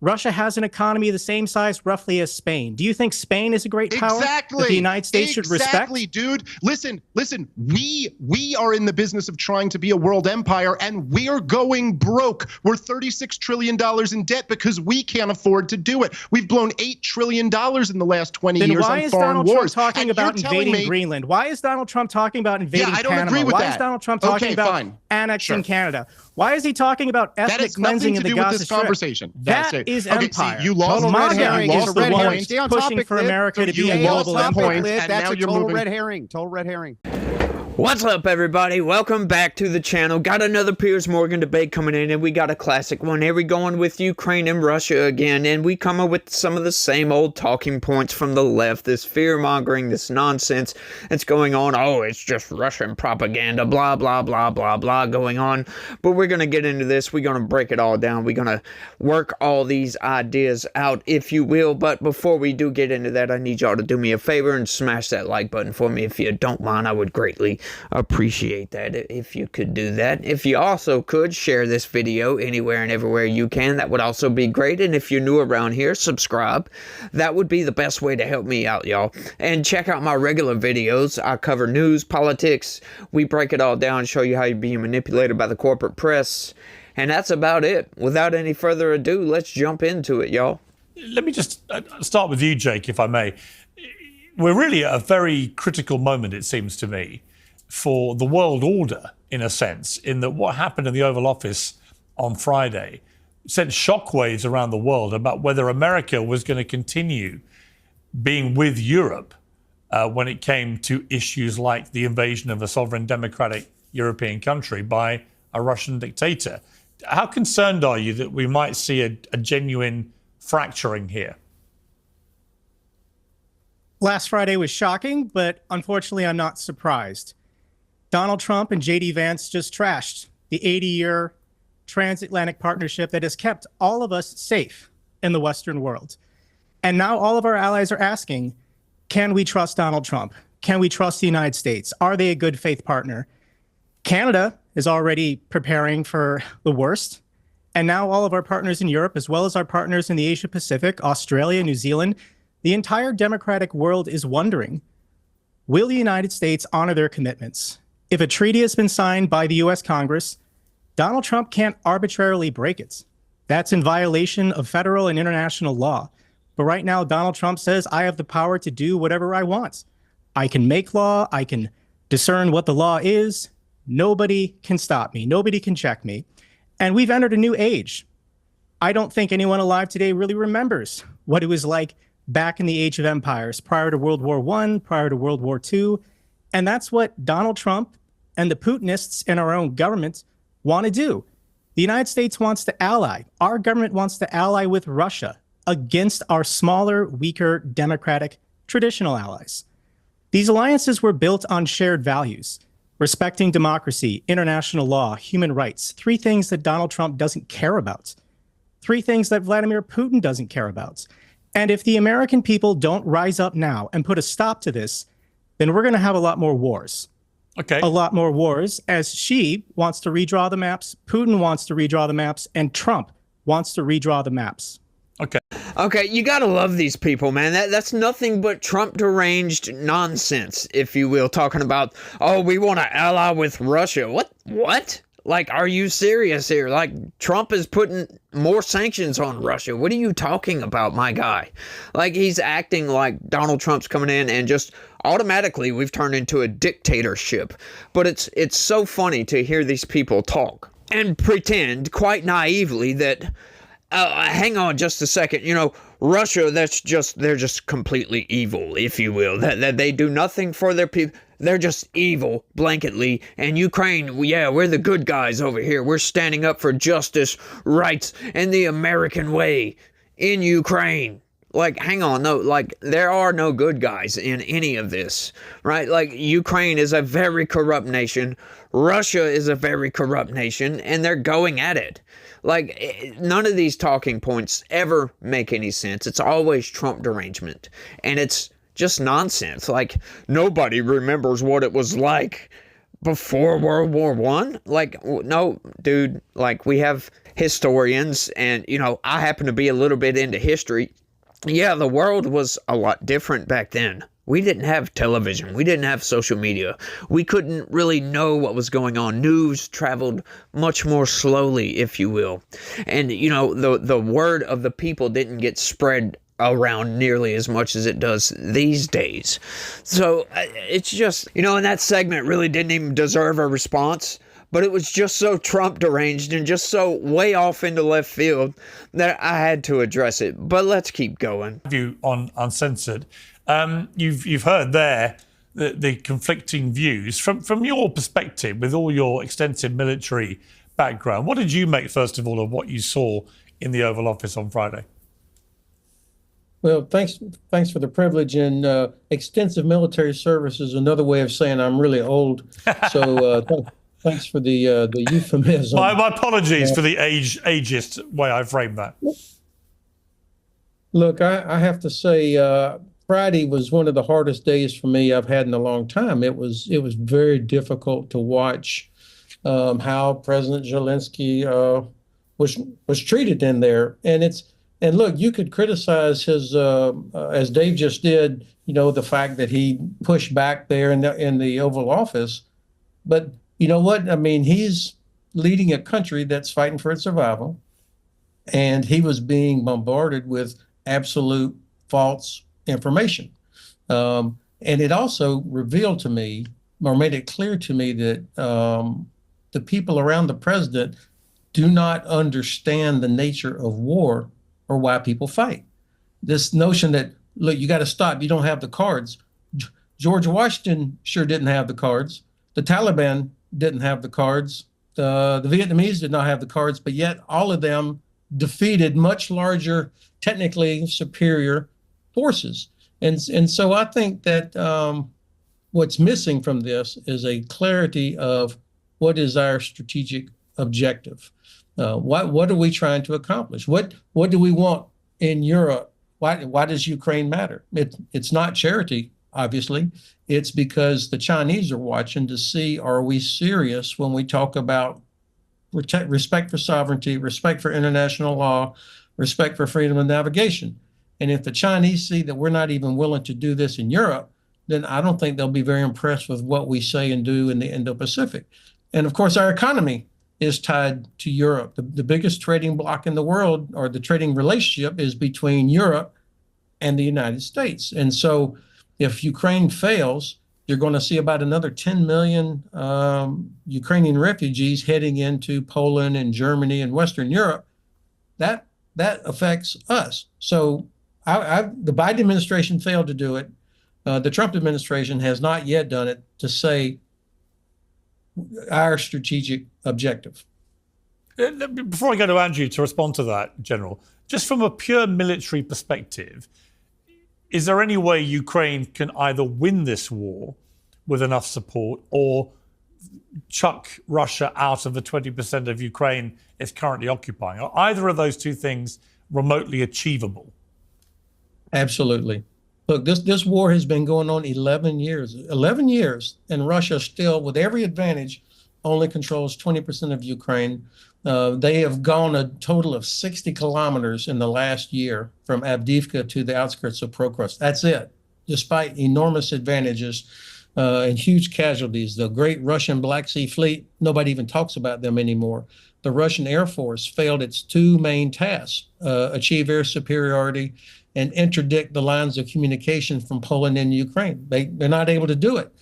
Russia has an economy the same size roughly as Spain. Do you think Spain is a great power that the United States should respect? Exactly, dude. Listen. We are in the business of trying to be a world empire, and we're going broke. We're $36 trillion in debt because we can't afford to do it. We've blown $8 trillion in the last 20 years on foreign wars. Why is Donald Trump talking about invading Greenland? Why is Donald Trump talking about invading Panama? I don't agree with that. Why is Donald Trump talking about annexing Canada? Why is he talking about ethnic cleansing in the Gaza Strip? That is empire. See, you lost red herring. You lost the one pushing for America to be a global empire. That's a total red herring. Total red herring. What's up, everybody? Welcome back to the channel. Got another Piers Morgan debate coming in, and we got a classic one. Here we going with Ukraine and Russia again, and we come up with some of the same old talking points from the left, this fear-mongering, this nonsense that's going on. Oh, it's just Russian propaganda, blah, blah, blah, blah, blah going on. But we're going to get into this. We're going to break it all down. We're going to work all these ideas out, if you will. But before we do get into that, I need y'all to do me a favor and smash that like button for me. If you don't mind, I would greatly appreciate that if you could do that. If you also could share this video anywhere and everywhere you can, that would also be great. And if you're new around here, subscribe. That would be the best way to help me out, y'all. And check out my regular videos. I cover news, politics. We break it all down, show you how you're being manipulated by the corporate press. And that's about it. Without any further ado, let's jump into it, y'all. Let me just start with you, Jake, if I may. We're really at a very critical moment, it seems to me, for the world order, in a sense, in that what happened in the Oval Office on Friday sent shockwaves around the world about whether America was going to continue being with Europe when it came to issues like the invasion of a sovereign democratic European country by a Russian dictator. How concerned are you that we might see a genuine fracturing here? Last Friday was shocking, but unfortunately, I'm not surprised. Donald Trump and J.D. Vance just trashed the 80-year transatlantic partnership that has kept all of us safe in the Western world. And now all of our allies are asking, can we trust Donald Trump? Can we trust the United States? Are they a good faith partner? Canada is already preparing for the worst. And now all of our partners in Europe, as well as our partners in the Asia Pacific, Australia, New Zealand, the entire democratic world is wondering, will the United States honor their commitments? If a treaty has been signed by the U.S. Congress, Donald Trump can't arbitrarily break it. That's in violation of federal and international law. But right now, Donald Trump says, I have the power to do whatever I want. I can make law. I can discern what the law is. Nobody can stop me. Nobody can check me. And we've entered a new age. I don't think anyone alive today really remembers what it was like back in the age of empires, prior to World War I, prior to World War II. And that's what Donald Trump and the Putinists in our own government want to do. The United States wants to ally. Our government wants to ally with Russia against our smaller, weaker, democratic, traditional allies. These alliances were built on shared values, respecting democracy, international law, human rights, three things that Donald Trump doesn't care about, three things that Vladimir Putin doesn't care about. And if the American people don't rise up now and put a stop to this, then we're going to have a lot more wars. Okay. A lot more wars, as Xi wants to redraw the maps, Putin wants to redraw the maps, and Trump wants to redraw the maps. Okay. Okay, you gotta love these people, man. That's nothing but Trump deranged nonsense, if you will, talking about, oh, we want to ally with Russia. What? Like, are you serious here? Like, Trump is putting more sanctions on Russia. What are you talking about, my guy? Like, he's acting like Donald Trump's coming in and just automatically we've turned into a dictatorship. But it's so funny to hear these people talk and pretend quite naively that, hang on just a second, you know, Russia, they're just completely evil, if you will, that they do nothing for their people. They're just evil, blanketly. And Ukraine, yeah, we're the good guys over here. We're standing up for justice, rights, and the American way in Ukraine. Like, hang on, no, like, there are no good guys in any of this, right? Like, Ukraine is a very corrupt nation. Russia is a very corrupt nation, and they're going at it. Like, none of these talking points ever make any sense. It's always Trump derangement. And it's just nonsense. Like, nobody remembers what it was like before World War I. Like, no, dude, like, we have historians, and, I happen to be a little bit into history. Yeah, the world was a lot different back then. We didn't have television. We didn't have social media. We couldn't really know what was going on. News traveled much more slowly, if you will. And, the word of the people didn't get spread around nearly as much as it does these days. So it's just, and that segment really didn't even deserve a response. But it was just so Trump deranged and just so way off into left field that I had to address it. But let's keep going. View on Uncensored. You've heard there the conflicting views from your perspective, with all your extensive military background. What did you make, first of all, of what you saw in the Oval Office on Friday? Well, thanks for the privilege. And extensive military service is another way of saying I'm really old. So thanks for the euphemism. My apologies for the ageist way I framed that. Look, I have to say, Friday was one of the hardest days for me I've had in a long time. It was very difficult to watch how President Zelensky was treated in there. And look, you could criticize his, as Dave just did, the fact that he pushed back there in the Oval Office. But you know what? I mean, he's leading a country that's fighting for its survival, and he was being bombarded with absolute false information. And it also revealed to me, or made it clear to me, that the people around the president do not understand the nature of war or why people fight. This notion that, look, you got to stop, you don't have the cards. George Washington sure didn't have the cards. The Taliban didn't have the cards. The Vietnamese did not have the cards, but yet all of them defeated much larger, technically superior forces. And so I think that what's missing from this is a clarity of what is our strategic objective. What are we trying to accomplish? What do we want in Europe? Why does Ukraine matter? It's not charity, obviously. It's because the Chinese are watching to see, are we serious when we talk about respect for sovereignty, respect for international law, respect for freedom of navigation. And if the Chinese see that we're not even willing to do this in Europe, then I don't think they'll be very impressed with what we say and do in the Indo-Pacific. And of course, our economy is tied to Europe. The biggest trading bloc in the world, or the trading relationship, is between Europe and the United States. And so if Ukraine fails, you're going to see about another 10 million Ukrainian refugees heading into Poland and Germany and Western Europe. That affects us. So the Biden administration failed to do it. The Trump administration has not yet done it, to say our strategic objective. Before I go to Andrew to respond to that, General, just from a pure military perspective, is there any way Ukraine can either win this war with enough support or chuck Russia out of the 20% of Ukraine it's currently occupying? Are either of those two things remotely achievable? Absolutely. Look, this war has been going on 11 years. 11 years, and Russia still, with every advantage, only controls 20% of Ukraine. They have gone a total of 60 kilometers in the last year from Avdiivka to the outskirts of Prokhorovsk. That's it, despite enormous advantages and huge casualties. The great Russian Black Sea Fleet, nobody even talks about them anymore. The Russian Air Force failed its two main tasks, achieve air superiority and interdict the lines of communication from Poland and Ukraine. They're not able to do it.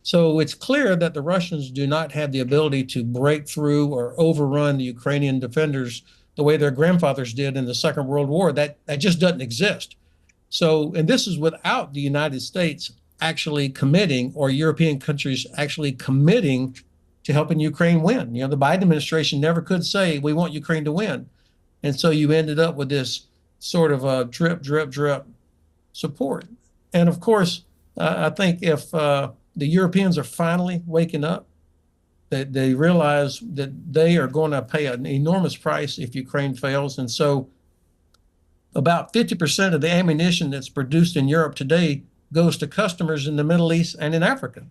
So it's clear that the Russians do not have the ability to break through or overrun the Ukrainian defenders the way their grandfathers did in the Second World War. That just doesn't exist. So, and this is without the United States actually committing, or European countries actually committing to helping Ukraine win. The Biden administration never could say, we want Ukraine to win. And so you ended up with this sort of a drip, drip, drip support. And of course, I think if the Europeans are finally waking up, that they realize that they are going to pay an enormous price if Ukraine fails. And so about 50% of the ammunition that's produced in Europe today goes to customers in the Middle East and in Africa.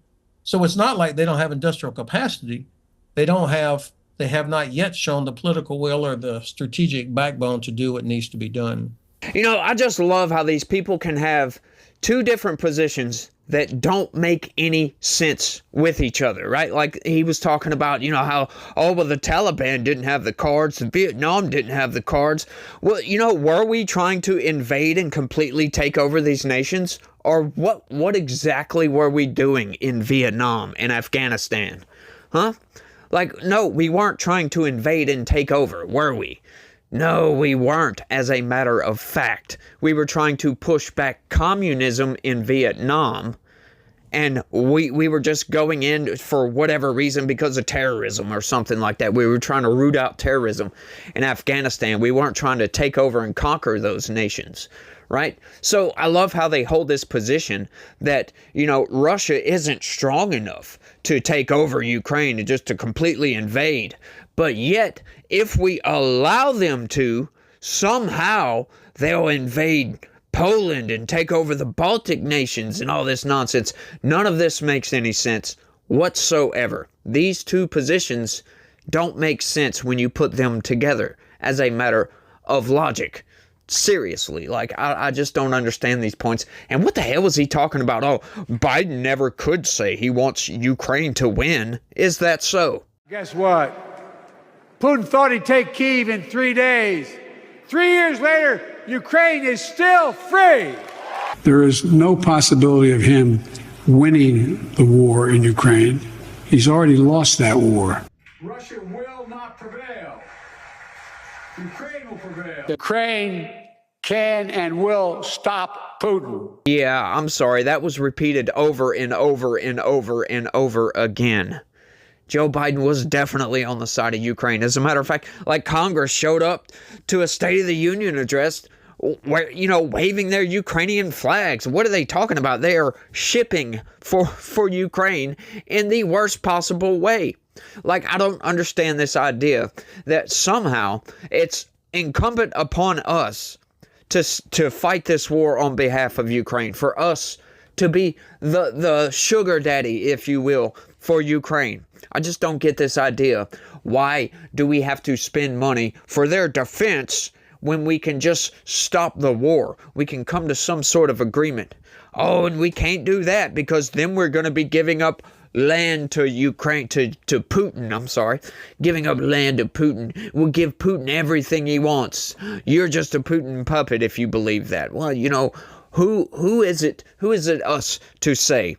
So it's not like they don't have industrial capacity. They don't have they have not yet shown the political will or the strategic backbone to do what needs to be done. You know, I just love how these people can have two different positions that don't make any sense with each other, right? Like he was talking about, you know, how, oh, well, the Taliban didn't have the cards, the Vietnam didn't have the cards. Well, you know, were we trying to invade and completely take over these nations? Or what exactly were we doing in Vietnam and Afghanistan? Huh? Like, no, we weren't trying to invade and take over, were we? No, we weren't, as a matter of fact. We were trying to push back communism in Vietnam, and we were just going in for whatever reason because of terrorism or something like that. We were trying to root out terrorism in Afghanistan. We weren't trying to take over and conquer those nations, right? So I love how they hold this position that, you know, Russia isn't strong enough to take over Ukraine and just to completely invade. But yet, if we allow them to, somehow they'll invade Poland and take over the Baltic nations and all this nonsense. None of this makes any sense whatsoever. These two positions don't make sense when you put them together as a matter of logic. Seriously, like, I just don't understand these points. And what the hell was he talking about? Oh, Biden never could say he wants Ukraine to win. Is that so? Guess what? Putin thought he'd take Kyiv in 3 days. 3 years later, Ukraine is still free. There is no possibility of him winning the war in Ukraine. He's already lost that war. Russia will not prevail. Ukraine will prevail. Ukraine can and will stop Putin. Yeah, I'm sorry. That was repeated over and over and over and over again. Joe Biden was definitely on the side of Ukraine. As a matter of fact, like, Congress showed up to a State of the Union address where, you know, waving their Ukrainian flags. What are they talking about? They are shipping for Ukraine in the worst possible way. Like, I don't understand this idea that somehow it's incumbent upon us to fight this war on behalf of Ukraine, for us to be the sugar daddy, if you will, for Ukraine. I just don't get this idea. Why do we have to spend money for their defense when we can just stop the war? We can come to some sort of agreement. Oh, and we can't do that because then we're going to be giving up land to Ukraine, to Putin, I'm sorry. Giving up land to Putin. We'll give Putin everything he wants. You're just a Putin puppet if you believe that. Well, you know, who is it us to say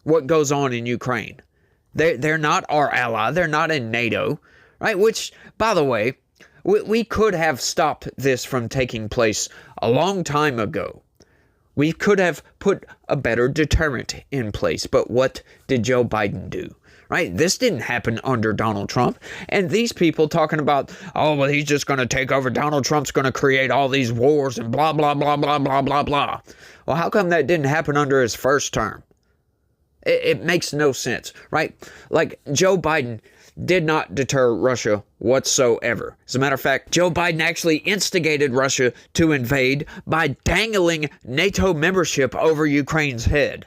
what goes on in Ukraine? They're not our ally. They're not in NATO, right? Which, by the way, we could have stopped this from taking place a long time ago. We could have put a better deterrent in place. But what did Joe Biden do? Right? This didn't happen under Donald Trump. And these people talking about, oh, well, he's just going to take over. Donald Trump's going to create all these wars and blah, blah, blah, blah, blah, blah, blah. Well, how come that didn't happen under his first term? It makes no sense, right? Like, Joe Biden did not deter Russia whatsoever. As a matter of fact, Joe Biden actually instigated Russia to invade by dangling NATO membership over Ukraine's head,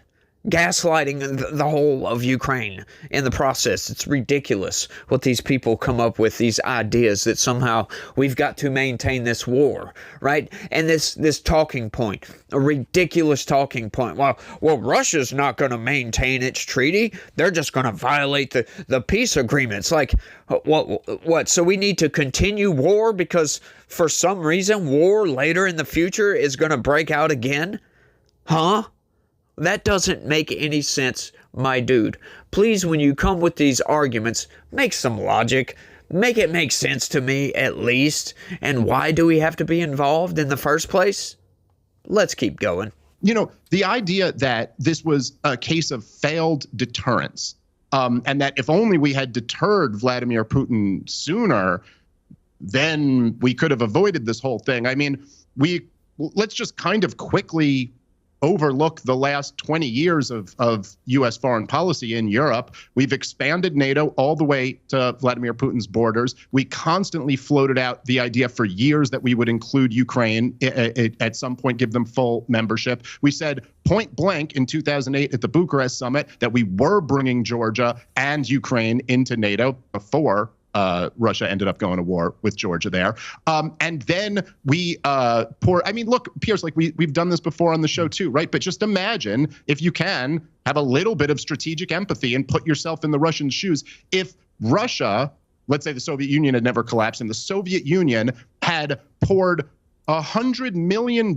gaslighting the whole of Ukraine in the process. It's ridiculous what these people come up with, these ideas that somehow we've got to maintain this war, right? And this talking point, a ridiculous talking point. Well, Russia's not going to maintain its treaty. They're just going to violate the peace agreements. Like, what? So we need to continue war because for some reason war later in the future is going to break out again? Huh? That doesn't make any sense, my dude. Please, when you come with these arguments, make some logic. Make it make sense to me, at least. And why do we have to be involved in the first place? Let's keep going. You know, the idea that this was a case of failed deterrence, and that if only we had deterred Vladimir Putin sooner, then we could have avoided this whole thing. I mean, let's just kind of quickly overlook the last 20 years of U.S. foreign policy in Europe. We've expanded NATO all the way to Vladimir Putin's borders. We constantly floated out the idea for years that we would include Ukraine at some point, give them full membership. We said point blank in 2008 at the Bucharest summit that we were bringing Georgia and Ukraine into NATO before Russia ended up going to war with Georgia there. And then we I mean, look, Piers, like we've done this before on the show too, right? But just imagine, if you can, have a little bit of strategic empathy and put yourself in the Russian shoes. If Russia, let's say the Soviet Union had never collapsed, and the Soviet Union had poured $100 million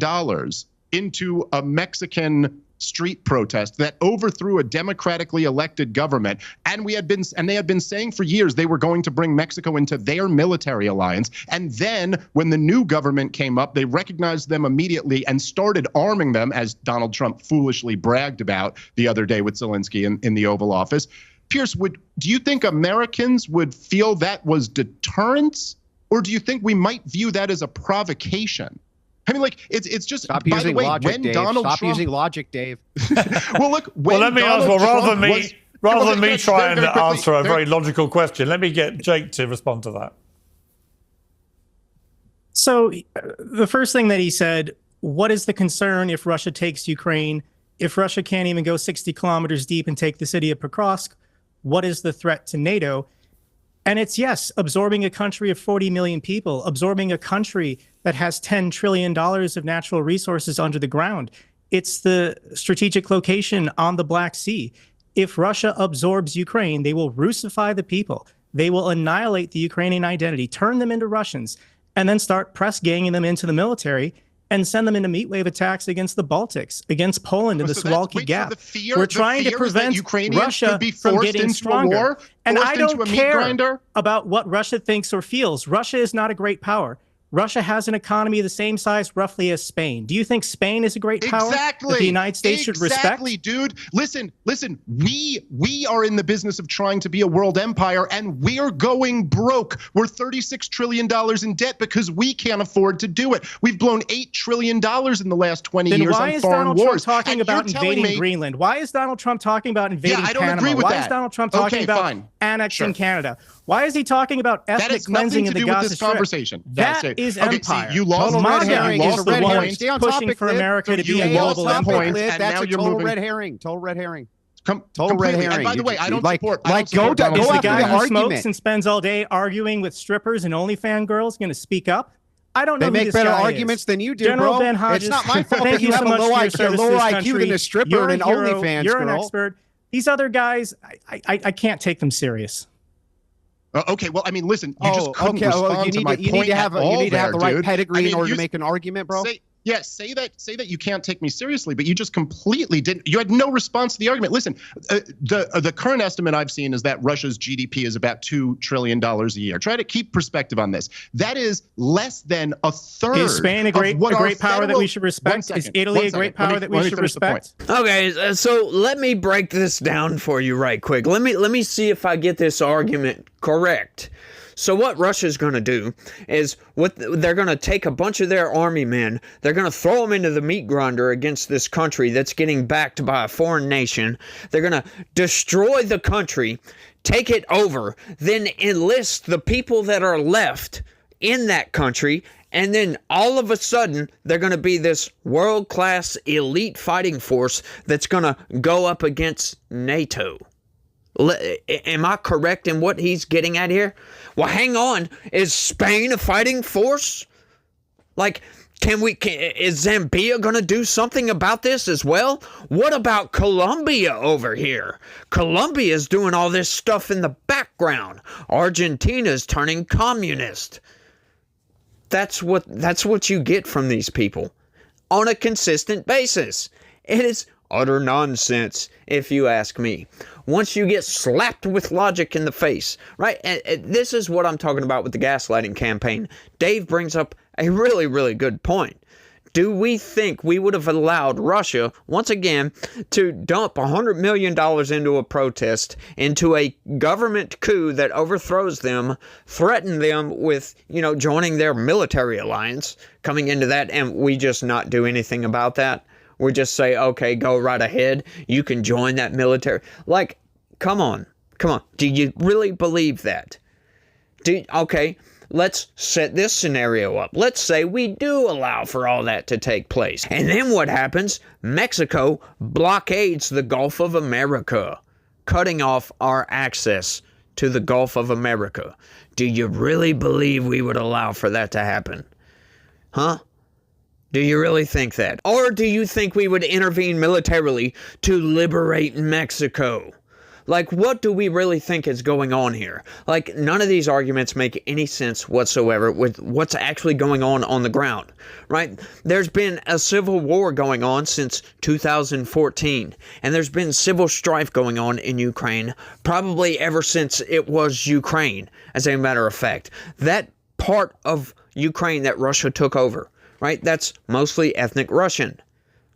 into a Mexican street protest that overthrew a democratically elected government, and they had been saying for years they were going to bring Mexico into their military alliance, and then when the new government came up, they recognized them immediately and started arming them, as Donald Trump foolishly bragged about the other day with Zelensky in the Oval Office. Piers, do you think Americans would feel that was deterrence, or do you think we might view that as a provocation? I mean, like, it's just, Stop by using the way, logic, when Dave. Donald Stop Trump... using logic, Dave. Well, look, when let me Donald ask, Trump rather than me was- try and very quickly, answer a very logical question, let me get Jake to respond to that. So the first thing that he said, what is the concern if Russia takes Ukraine? If Russia can't even go 60 kilometers deep and take the city of Pokrovsk, what is the threat to NATO? And it's, yes, absorbing a country of 40 million people, absorbing a country that has $10 trillion of natural resources under the ground. It's the strategic location on the Black Sea. If Russia absorbs Ukraine, they will Russify the people. They will annihilate the Ukrainian identity, turn them into Russians, and then start press ganging them into the military and send them into meat wave attacks against the Baltics, against Poland and the Suwalki Gap. We're trying to prevent Russia from getting stronger. And I don't care about what Russia thinks or feels. Russia is not a great power. Russia has an economy the same size roughly as Spain. Do you think Spain is a great power that the United States should respect? Exactly, dude. Listen, we are in the business of trying to be a world empire, and we're going broke. We're $36 trillion in debt because we can't afford to do it. We've blown $8 trillion in the last 20 years on foreign wars. Why is Donald Trump talking about invading Greenland? Why is Donald Trump talking about invading Panama? I don't agree with that. Why is Donald Trump talking about annexing Canada? Why is he talking about ethnic cleansing in the Gaza Strip? Conversation. That is empire. See, you lost MAGA is is the red one herring. Stay on pushing topic, for Cliff. America to be a Stay on global topic, empire. Cliff. And That's now a you're total moving. red herring. Total red herring. Total red herring. And by the way, I don't support. Go Is after the the guy who argument. smokes and spends all day arguing with strippers and OnlyFans girls going to speak up? I don't know They who make this better guy arguments is. than you do, General bro. Ben Hodges, It's not my fault thank that you you have so a much low for your IQ, service to lower this IQ country. than a stripper You're and a an hero. OnlyFans You're an girl. expert. These other guys, I can't take them serious. Okay, well, I mean, listen, you just couldn't okay. respond to my point you need to have the right dude. pedigree I mean, in order to make an argument, bro. Say that you can't take me seriously, but you just completely didn't. You had no response to the argument. Listen, the current estimate I've seen is that Russia's GDP is about $2 trillion a year. Try to keep perspective on this. That is less than a third. Is Spain a great power that we should respect? Is Italy a great power that we should respect? Okay, so let me break this down for you right quick. Let me see if I get this argument correct. So what Russia's going to do is they're going to take a bunch of their army men, they're going to throw them into the meat grinder against this country that's getting backed by a foreign nation. They're going to destroy the country, take it over, then enlist the people that are left in that country, and then all of a sudden they're going to be this world-class elite fighting force that's going to go up against NATO. Am I correct in what he's getting at here? Well, hang on. Is Spain a fighting force? Like, is Zambia going to do something about this as well? What about Colombia over here? Colombia's doing all this stuff in the background. Argentina's turning communist. That's what you get from these people on a consistent basis. It is utter nonsense, if you ask me. Once you get slapped with logic in the face, right? And this is what I'm talking about with the gaslighting campaign. Dave brings up a really, really good point. Do we think we would have allowed Russia, once again, to dump $100 million into a protest, into a government coup that overthrows them, threaten them with, joining their military alliance, coming into that, and we just not do anything about that? We just say, okay, go right ahead. You can join that military. Like, come on. Do you really believe that? Okay, let's set this scenario up. Let's say we do allow for all that to take place. And then what happens? Mexico blockades the Gulf of America, cutting off our access to the Gulf of America. Do you really believe we would allow for that to happen? Huh? Do you really think that? Or do you think we would intervene militarily to liberate Mexico? Like, what do we really think is going on here? Like, none of these arguments make any sense whatsoever with what's actually going on the ground, right? There's been a civil war going on since 2014, and there's been civil strife going on in Ukraine probably ever since it was Ukraine, as a matter of fact. That part of Ukraine that Russia took over, right? That's mostly ethnic Russian,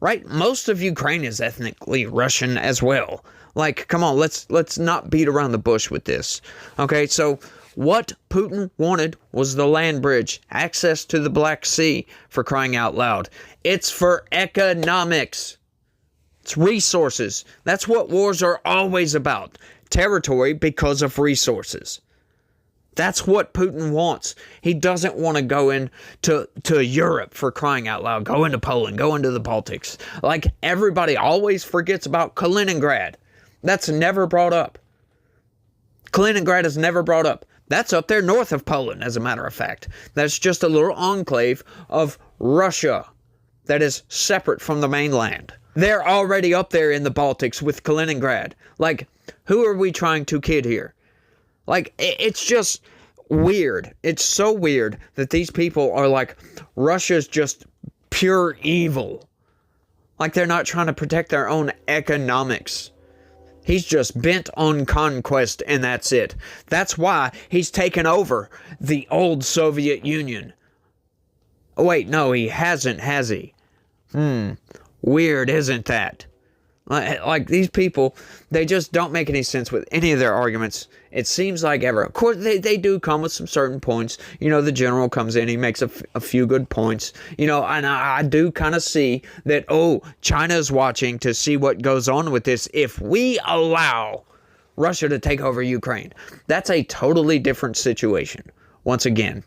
right? Most of Ukraine is ethnically Russian as well. Like, come on, let's not beat around the bush with this. Okay, so what Putin wanted was the land bridge, access to the Black Sea, for crying out loud. It's for economics. It's resources. That's what wars are always about. Territory because of resources. That's what Putin wants. He doesn't want to go into Europe, for crying out loud. Go into Poland, go into the Baltics. Like, everybody always forgets about Kaliningrad. That's never brought up. Kaliningrad is never brought up. That's up there north of Poland, as a matter of fact. That's just a little enclave of Russia that is separate from the mainland. They're already up there in the Baltics with Kaliningrad. Like, who are we trying to kid here? Like, it's just weird. It's so weird that these people are like, Russia's just pure evil. Like, they're not trying to protect their own economics. He's just bent on conquest, and that's it. That's why he's taken over the old Soviet Union. Oh, wait, no, he hasn't, has he? Weird, isn't that? Like, these people, they just don't make any sense with any of their arguments. It seems like ever. Of course, they do come with some certain points. You know, the general comes in, he makes a few good points. You know, and I do kind of see that, China's watching to see what goes on with this if we allow Russia to take over Ukraine. That's a totally different situation. Once again,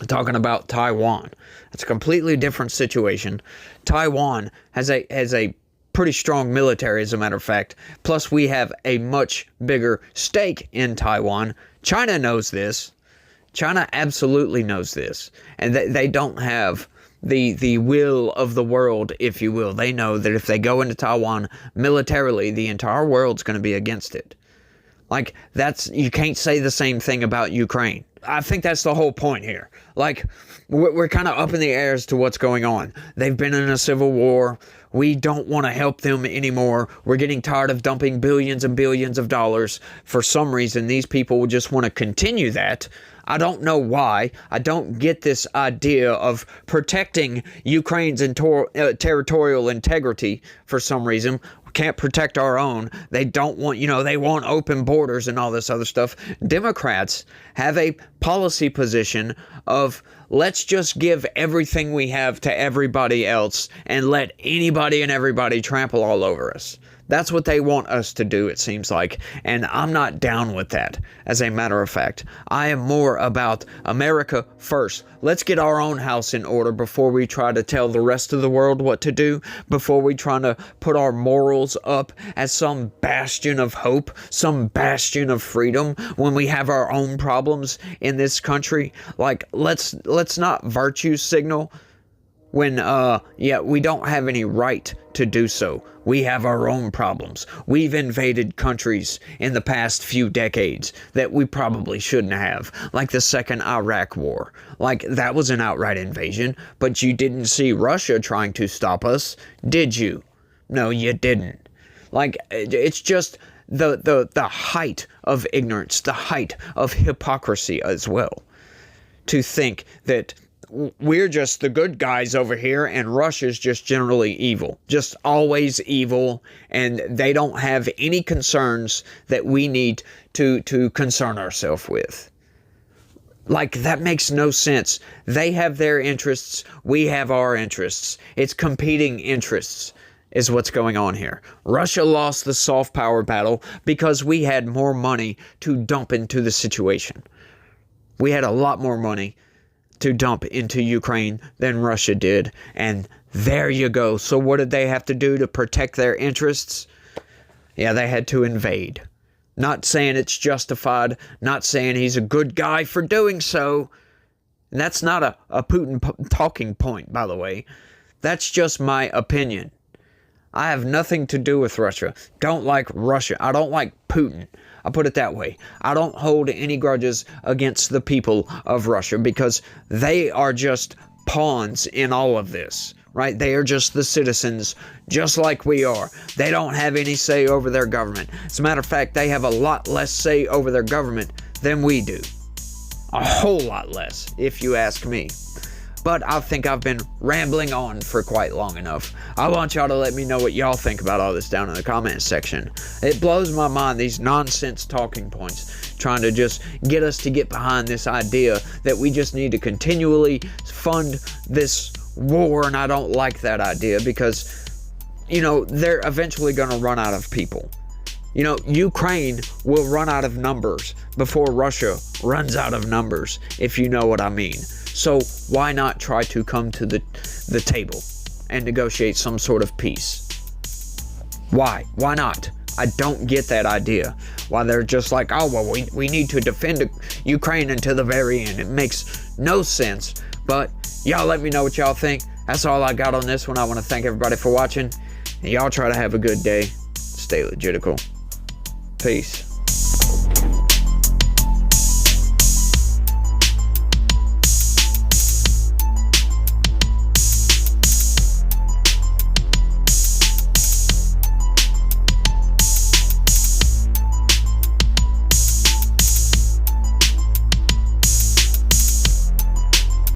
talking about Taiwan. It's a completely different situation. Taiwan has a pretty strong military, as a matter of fact. Plus, we have a much bigger stake in Taiwan. China knows this. China absolutely knows this. And they don't have the will of the world, if you will. They know that if they go into Taiwan militarily, the entire world's going to be against it. Like, you can't say the same thing about Ukraine. I think that's the whole point here. Like, we're kind of up in the air as to what's going on. They've been in a civil war. We don't want to help them anymore. We're getting tired of dumping billions and billions of dollars. For some reason, these people will just want to continue that. I don't know why. I don't get this idea of protecting Ukraine's territorial integrity for some reason. Can't protect our own. They don't want, they want open borders and all this other stuff. Democrats have a policy position of, let's just give everything we have to everybody else and let anybody and everybody trample all over us. That's what they want us to do, it seems like. And I'm not down with that, as a matter of fact. I am more about America first. Let's get our own house in order before we try to tell the rest of the world what to do, before we try to put our morals up as some bastion of hope, some bastion of freedom, when we have our own problems in this country. Like, let's not virtue signal when we don't have any right to do so. We have our own problems. We've invaded countries in the past few decades that we probably shouldn't have, like the second Iraq war. Like, that was an outright invasion, but you didn't see Russia trying to stop us, did you? No, you didn't. Like, it's just the height of ignorance, the height of hypocrisy as well, to think that we're just the good guys over here and Russia's just generally evil, just always evil, and they don't have any concerns that we need to concern ourselves with. Like, that makes no sense. They have their interests, we have our interests. It's competing interests is what's going on here. Russia lost the soft power battle because we had more money to dump into the situation. We had a lot more money to dump into Ukraine than Russia did, and there you go. So what did they have to do to protect their interests? Yeah, they had to invade. Not saying it's justified, not saying he's a good guy for doing so. And that's not a Putin talking point, by the way. That's just my opinion. I have nothing to do with Russia. Don't like Russia. I don't like Putin. I'll put it that way. I don't hold any grudges against the people of Russia because they are just pawns in all of this, right? They are just the citizens, just like we are. They don't have any say over their government. As a matter of fact, they have a lot less say over their government than we do. A whole lot less, if you ask me. But I think I've been rambling on for quite long enough. I want y'all to let me know what y'all think about all this down in the comments section. It blows my mind, these nonsense talking points, trying to just get us to get behind this idea that we just need to continually fund this war, and I don't like that idea because, you know, they're eventually going to run out of people. You know, Ukraine will run out of numbers before Russia runs out of numbers, if you know what I mean. So why not try to come to the table and negotiate some sort of peace? Why? Why not? I don't get that idea. Why they're just like, oh, well, we need to defend Ukraine until the very end. It makes no sense. But y'all let me know what y'all think. That's all I got on this one. I want to thank everybody for watching. And y'all try to have a good day. Stay legitical. Peace.